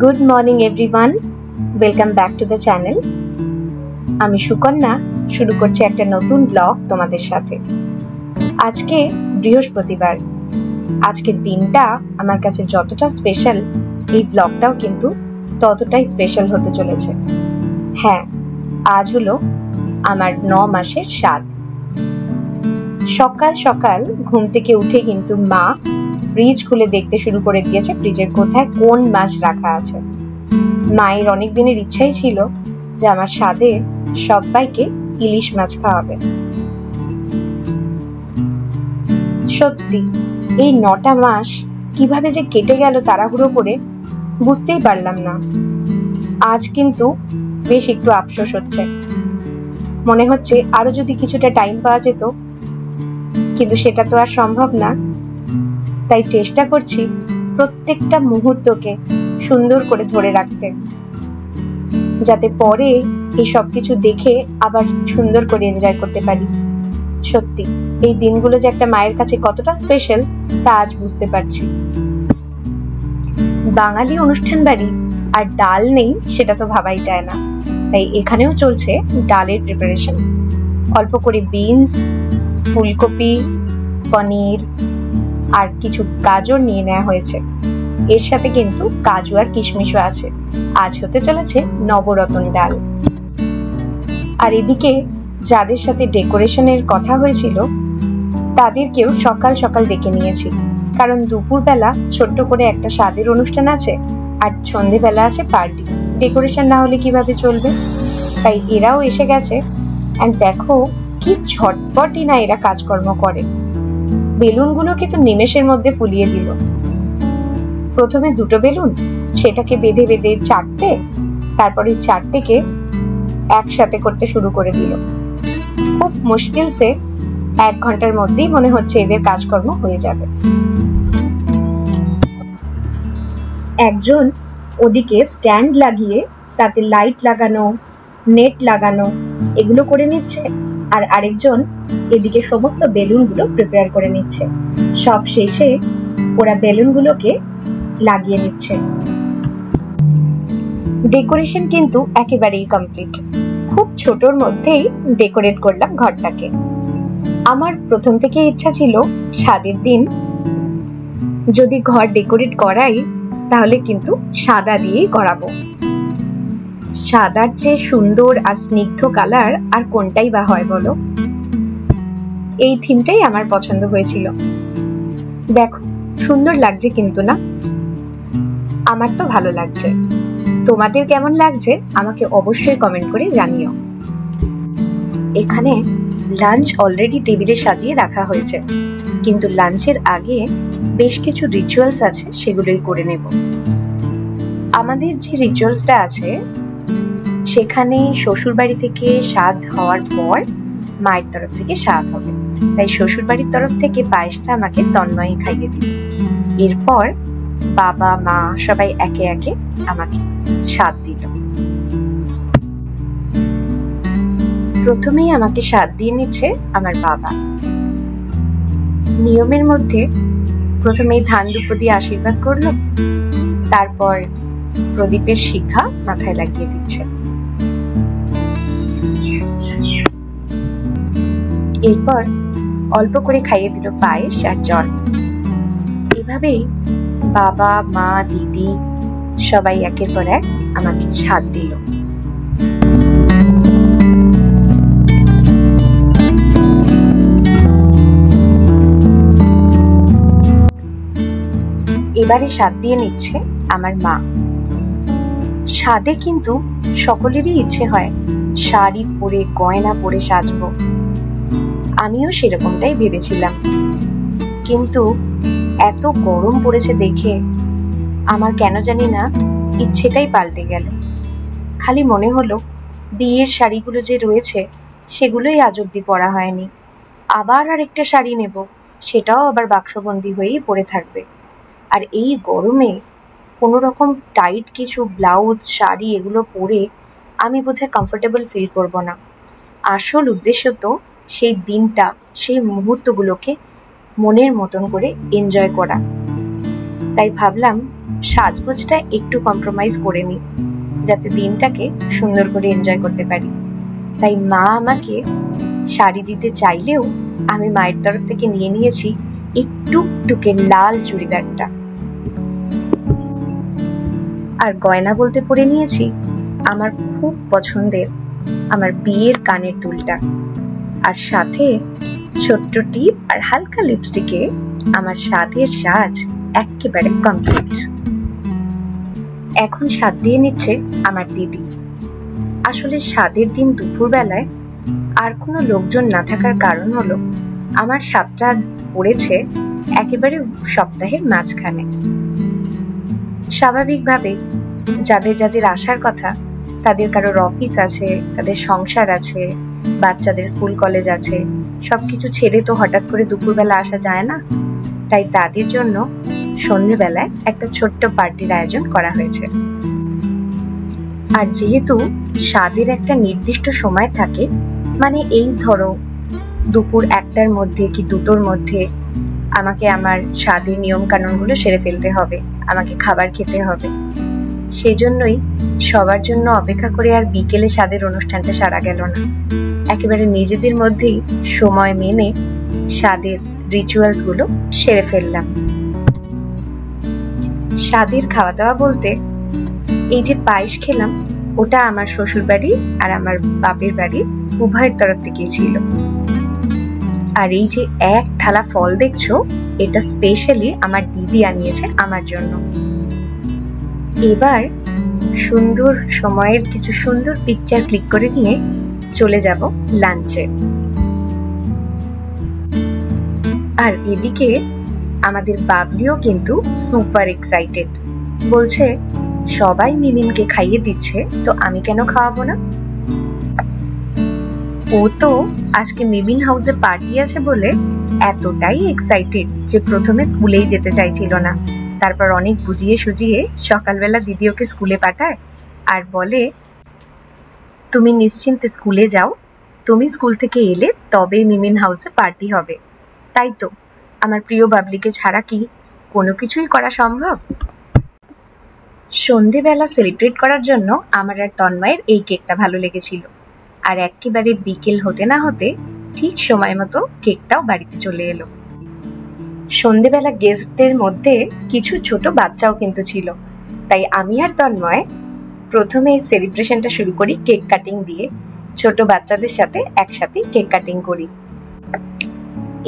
Good morning everyone, welcome back to the channel. আমি সুকন্যা শুরু করছি একটা নতুন ব্লগ তোমাদের সাথে। আজকে বৃহস্পতিবার। আজকের দিনটা আমার কাছে যতটা স্পেশাল, এই ব্লগটাও কিন্তু ততটাই স্পেশাল হতে চলেছে। হ্যাঁ, আজ হলো আমার 9 মাসের স্বাদ। সকাল সকাল ঘুম থেকে উঠে কিন্তু মা ফ্রিজ খুলে দেখতে শুরু করে দিয়েছে ফ্রিজের কোথায় কোন মাছ রাখা আছে। মায়ের অনেক দিনের ইচ্ছাই ছিল যে আমার স্বাদে সবাইকে ইলিশ মাছ খাওয়াবে। সত্যি এই 9টা মাস কিভাবে যে কেটে গেল তাড়াহুড়ো করে, বুঝতেই পারলাম না। আজ কিন্তু বেশ একটু আফসোস হচ্ছে, মনে হচ্ছে আরো যদি কিছুটা টাইম পাওয়া যেত, কিন্তু সেটা তো আর সম্ভব না। তাই চেষ্টা করছি প্রত্যেকটা মুহূর্তকে সুন্দর করে ধরে রাখতে, যাতে পরে এই সব কিছু দেখে আবার সুন্দর করে এনজয় করতে পারি। সত্যি এই দিনগুলো যে একটা মায়ের কাছে কতটা স্পেশাল তা আজ বুঝতে পারছি। বাঙালি অনুষ্ঠান বাড়ি আর ডাল নেই সেটা তো ভাবাই যায় না। তাই এখানেও চলছে ডালের প্রিপারেশন। অল্প করে বিনস, ফুলকপি, পনির আর কিছু গাজর নিয়ে নেওয়া হয়েছে। এর সাথে কিন্তু কাজু আর কিশমিশও আছে। আজ হতে চলেছে নবরত্ন ডাল। আর এদিকে যাদের সাথে ডেকোরেশনের কথা হয়েছিল তাদেরকেও সকাল সকাল ডেকে নিয়েছি, কারণ দুপুরবেলা ছোট্ট করে একটা স্বাদের অনুষ্ঠান আছে আর সন্ধেবেলা আছে পার্টি। ডেকোরেশন না হলে কিভাবে চলবে? তাই এরাও এসে গেছে। এন্ড দেখো কি ঝটপটই না এরা কাজকর্ম করে। বেলুনগুলোকে তো নিমেষের মধ্যে ফুলিয়ে দিল। প্রথমে 2টো বেলুন, সেটাকে বেঁধে বেঁধে 4টে, তারপরে 4টেকে একসাথে করতে শুরু করে দিল। খুব মুশকিল সে 1 ঘন্টার মধ্যেই মনে হচ্ছে এদের কাজকর্ম হয়ে যাবে। একজন ওদিকে স্ট্যান্ড লাগিয়ে তাতে লাইট লাগানো, নেট লাগানো এগুলো করে নিচ্ছে, আর আরেকজন এদিকে সমস্ত বেলুনগুলো প্রিপেয়ার করে নিচ্ছে। সব শেষে ওরা বেলুনগুলোকে লাগিয়ে নিচ্ছে। ডেকোরেশন কিন্তু একেবারেই কমপ্লিট। খুব ছোটর মধ্যেই ডেকোরেট করলাম ঘরটাকে। আমার প্রথম থেকে ইচ্ছা ছিল স্বাদের দিন যদি ঘর ডেকোরেট করাই তাহলে কিন্তু সাদা দিয়েই করাবো। সাদার যে সুন্দর আর স্নিগ্ধ কালার আর কোনটাই বা হয় বলো? এই থিমটাই আমার পছন্দ হয়েছিল। দেখো সুন্দর লাগছে কিন্তু না? আমার তো ভালো লাগছে। তোমাদের কেমন লাগছে আমাকে অবশ্যই কমেন্ট করে জানিও। এখানে লাঞ্চ অলরেডি টেবিলে সাজিয়ে রাখা হয়েছে, কিন্তু লাঞ্চের আগে বেশ কিছু রিচুয়ালস আছে, সেগুলোই করে নেব। আমাদের যে রিচুয়ালসটা আছে সেখানে শ্বশুর বাড়ি থেকে স্বাদ হওয়ার পর মায়ের তরফ থেকে স্বাদ হবে। তাই শ্বশুর বাড়ির তরফ থেকে পায়েসটা আমাকে তন্ময়ী খাইয়ে দিল। এরপর বাবা মা সবাই একে একে আমাকে স্বাদ দিল। প্রথমেই আমাকে স্বাদ দিয়ে নিচ্ছে আমার বাবা। নিয়মের মধ্যে প্রথমেই ধান দুপো দিয়ে আশীর্বাদ করলো, তারপর প্রদীপের শিখা মাথায় লাগিয়ে দিচ্ছে। এরপর অল্প করে খাইয়ে দিল পায়েস আর জল। এভাবেই বাবা মা দিদি সবাই একের পর এক আমাকে স্বাদ দিল। এবারে স্বাদ দিয়ে নিচ্ছে আমার মা। স্বাদে কিন্তু সকলেরই ইচ্ছে হয় শাড়ি পরে গয়না পরে সাজবো। আমিও সেরকমটাই ভেবেছিলাম, কিন্তু এত গরম পড়েছে দেখে আমার কেন জানি না ইচ্ছেটাই পাল্টে গেল। খালি মনে হলো বিয়ের শাড়িগুলো যে রয়েছে সেগুলোই আজ অব্দি পরা হয়নি। আবার আরেকটা শাড়ি নেব, সেটাও আবার বাক্সবন্দি হয়েই পড়ে থাকবে। আর এই গরমে কোনো রকম টাইট কিছু ব্লাউজ শাড়ি এগুলো পরে আমি বোধহয় কমফোর্টেবল ফিল করব না। আসল উদ্দেশ্য তো সেই দিনটা, সেই মুহূর্তগুলোকে মনের মতন করে এনজয় করা। তাই ভাবলাম সাজগোজটা একটু কম্প্রোমাইজ করে নিই, যাতে দিনটাকে সুন্দর করে এনজয় করতে পারি। তাই মা আমাকে শাড়ি দিতে চাইলেও আমি মায়ের তরফ থেকে নিয়ে নিয়েছি এই টুকটুকে লাল চুড়িদারটা। আর গয়না বলতে পরে নিয়েছি আমার খুব পছন্দের আমার বিয়ের কানের দুলটা, আর সাথে ছোট্ট টিপ আর হালকা লিপস্টিকে আমার সাধের সাজ একেবারে কমপ্লিট। এখন সাধ দিয়ে নিচ্ছে আমার দিদি। আসলে সাধের দিন দুপুর বেলায় আর কোনো লোকজন না থাকার কারণ হলো আমার সাধটা পড়েছে একেবারে সপ্তাহের মাঝখানে। স্বাভাবিকভাবে যাদের যাদের আসার কথা তাদের কারোর অফিস আছে, তাদের সংসার আছে, বাচ্চাদের স্কুল কলেজ আছে, সবকিছু ছেড়ে তো হঠাৎ করে দুপুরবেলা আসা যায় না। তাই তাদের জন্য সন্ধ্যেবেলায় একটা ছোট্ট পার্টির আয়োজন করা হয়েছে। আর যেহেতু স্বাদের একটা নির্দিষ্ট সময় থাকে, মানে এই ধরো দুপুর 1টার মধ্যে কি 2টোর মধ্যে আমাকে আমার স্বাদের নিয়ম কানুন গুলো সেরে ফেলতে হবে, আমাকে খাবার খেতে হবে, সেজন্যই সবার জন্য অপেক্ষা করে আর বিকেলে স্বাদের অনুষ্ঠানটা সারা গেল না। একেবারে নিজেদের মধ্যেই সময় মেনে স্বাদের রিচুয়ালস গুলো সেরে ফেললাম। স্বাদের খাওয়া দাওয়া বলতে এই যে পায়েস খেলাম, ওটা আমার শ্বশুর বাড়ি আর আমার বাপের বাড়ি উভয়ের তরফ থেকে ছিল। আর এই যে এক থালা ফল দেখছো, এটা স্পেশালি আমার দিদি আনিয়েছে আমার জন্য। এবার সুন্দর সময়ের কিছু সুন্দর পিকচার ক্লিক করে নিয়ে চলে যাব লাঞ্চে। আর এদিকে আমাদের বাবলিও কিন্তু সুপার এক্সাইটেড, বলছে সবাই মিমিনকে খাইয়ে দিচ্ছে তো আমি কেন খাওয়াবো না। ও তো আজকে মিমিন হাউসে পার্টি আছে বলে এতটাই এক্সাইটেড যে প্রথমে স্কুলেই যেতে চাইছিল না, তারপর অনেক বুঝিয়ে সুজিয়ে সকালবেলা দিদি ওকে স্কুলে পাঠায় আর বলে তুমি নিশ্চিন্তে স্কুলে যাও, তুমি স্কুল থেকে এলে তবেই মিমিন হাউসে পার্টি হবে। তাই তো আমার প্রিয় বাবলিকে ছাড়া কি কোনো কিছুই করা সম্ভব। সন্ধেবেলা সেলিব্রেট করার জন্য আমার আর তন্ময়ের এই কেকটা ভালো লেগেছিল, আর একেবারে বিকেল হতে না হতে ঠিক সময় মতো কেকটাও বাড়িতে চলে এলো। সন্ধেবেলা গেস্টদের মধ্যে কিছু ছোট বাচ্চাও কিন্তু ছিল, তাই আমি আর তন্ময় প্রথমে সেলিব্রেশনটা শুরু করি কেক কাটিং দিয়ে। ছোট বাচ্চাদের সাথে একসাথে কেক কাটিং করি।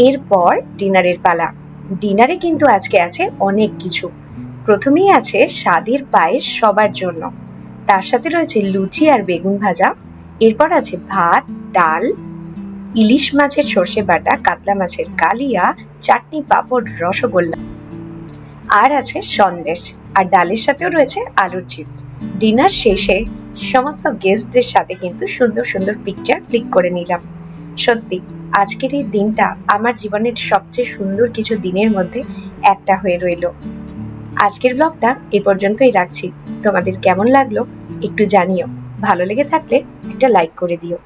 এরপর ডিনারের পালা। ডিনারে কিন্তু আজকে আছে অনেক কিছু। প্রথমেই আছে স্বাদের পায়েস সবার জন্য, তার সাথে রয়েছে লুচি আর বেগুন ভাজা। এরপর আছে ভাত, ডাল, ইলিশ মাছের সর্ষে বাটা, কাতলা মাছের কালিয়া, চাটনি, পাঁপড়, রসগোল্লা, আর আছে সন্দেশ। আর ডালের সাথেও রয়েছে আলুর চিপস। ডিনার শেষে সমস্ত গেস্টদের সাথে কিন্তু সুন্দর সুন্দর পিকচার ক্লিক করে নিলাম। সত্যি আজকের এই দিনটা আমার জীবনের সবচেয়ে সুন্দর কিছু দিনের মধ্যে একটা হয়ে রইল। আজকের ব্লগটা এ পর্যন্তই রাখছি। তোমাদের কেমন লাগলো একটু জানিও। ভালো লেগে থাকলে একটা লাইক করে দিও।